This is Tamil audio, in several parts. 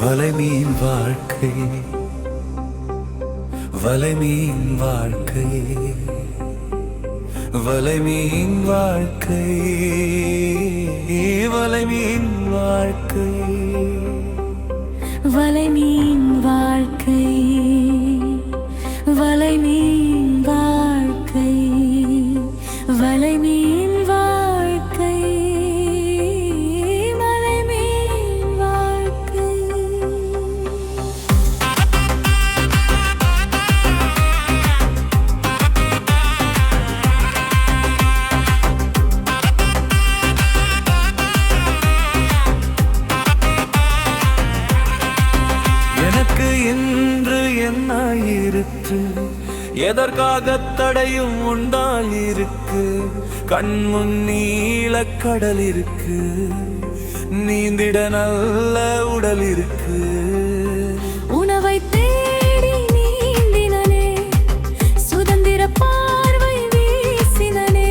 வலைமீன் வாழ்க்கை, வலைமீன் வாழ்க்கை, வலைமீன் வாழ்க்கை, வலைமீன் வாழ்க்கை, வலைமீன் வாழ்க்கை, வலைமீன் வாழ்க்கை, வலைமீன் வாழ்க்கை, வலைமீன் வாழ்க்கை. எனக்கு இன்று என்னாயிருக்கு, எதற்காக தடையும் உண்டாயிருக்கு. கண்முன் நீலக்கடல் இருக்கு, நீந்திட நல்ல உடல் இருக்கு. உணவை தேடி நீந்தினனே, சுதந்திர பார்வை வீசினனே,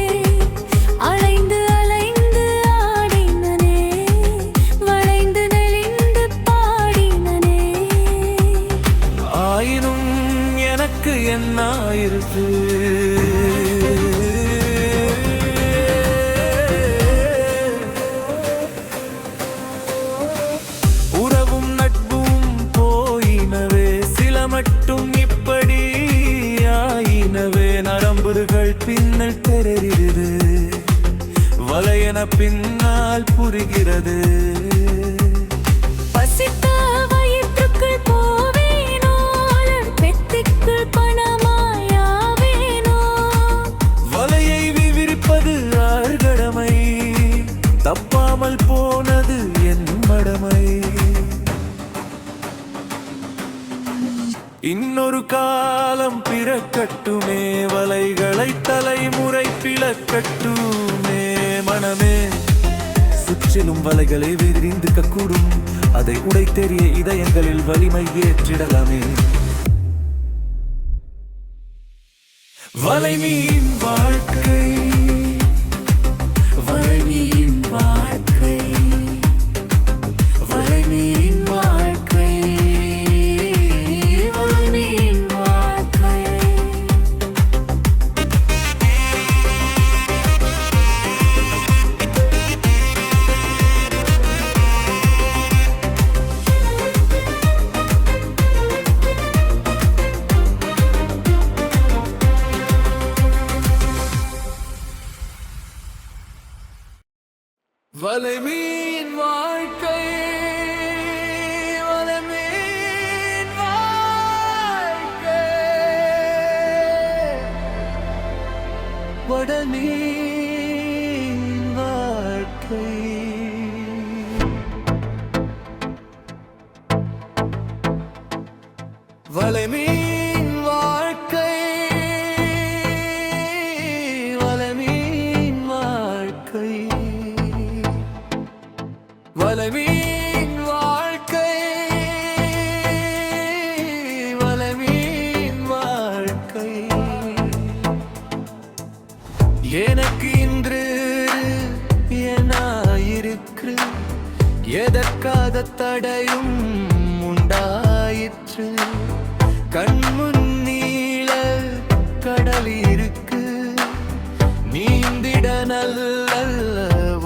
அலைந்து அலைந்து ஆடினனே, வளைந்து நெளிந்து பாடினனே. ஆயினும் எனக்கு என்னாயிருக்கு, உறவும் நட்பும் போயினவே, சில மட்டும் இப்படி ஆயினவே. நரம்புகள் பின்னல் தெரிகிறது, வலையென பின்னால் புரிகிறது. பசித்த வயிற்றுக்குள் போவேனோ, பெத்திக்குள் பணமாயாவேனோ. வலையை விரிப்பது யார் கடமை, தப்பாமல் போனது என் மடமை. இன்னொரு காலம் பிறக்கட்டுமே, வலைகளை தலைமுறை பிளக்கட்டுமே. மனமே, சுற்றிலும் வலைகளை விரிந்துக்கக்கூடும், அதை உடைத்தெறிய இதயங்களில் வலிமை ஏற்றிடலாமே. வலைமீன் வாழ்க்கை, வலைமீன் வாழ்க்கை, வலைமீன் வாழ்க்கை, வலைமீன் வாழ்க்கை. வலைமீன் வாழ்க்கை, வலைமீன் வாழ்க்கை, வலைமீன் வாழ்க்கை. வலைமீன் வாழ்க்கை, வலைமீன் வாழ்க்கை, வலைமீன் வாழ்க்கை, வலைமீன் வாழ்க்கை. எனக்கு இன்று என்னாயிருக்கு, எதற்காக தடையும் உண்டாயிற்று. கண்முன் நீள கடல் இருக்கு, நீந்திட நல்ல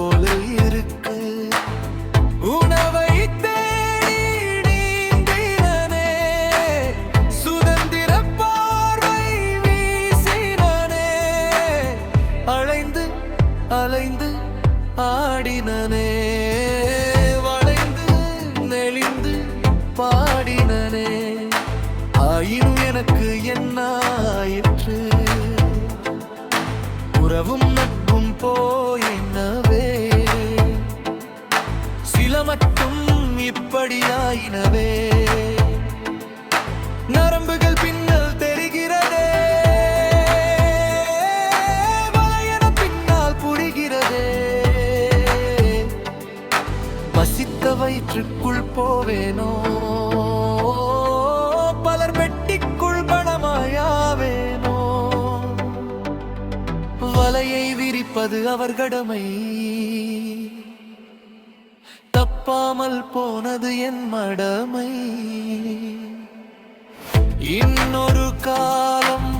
ஒலை இருக்கு. உணவை தேடி நீந்தினனே, சுதந்திர பார்வை வீசினனே, அலைந்து அலைந்து ஆடினனே, வளைந்து நெளிந்து பாடினனே. ஆயினும் எனக்கு என்னாயிற்று, உறவும் நட்பும் போயினவே, சில மட்டும் இப்படியாயினவே. நரம்புகள் பின்னல் தெரிகிறதே, வலையென பின்னால் புரிகிறதே. பசித்த வயிற்றுக்குள் போவேனோ, பலர் பெட்டிக்குள் பணமாயாவேனோ. வலையை விரிப்பது அவர் கடமை, தப்பு தப்பாமல் போனது என் மடமை. இன்னொரு காலம்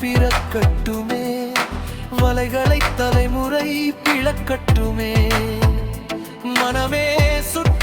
பிறக்கட்டுமே, வலைகளை தலைமுறை பிளக்கட்டுமே. மனமே சுற்ற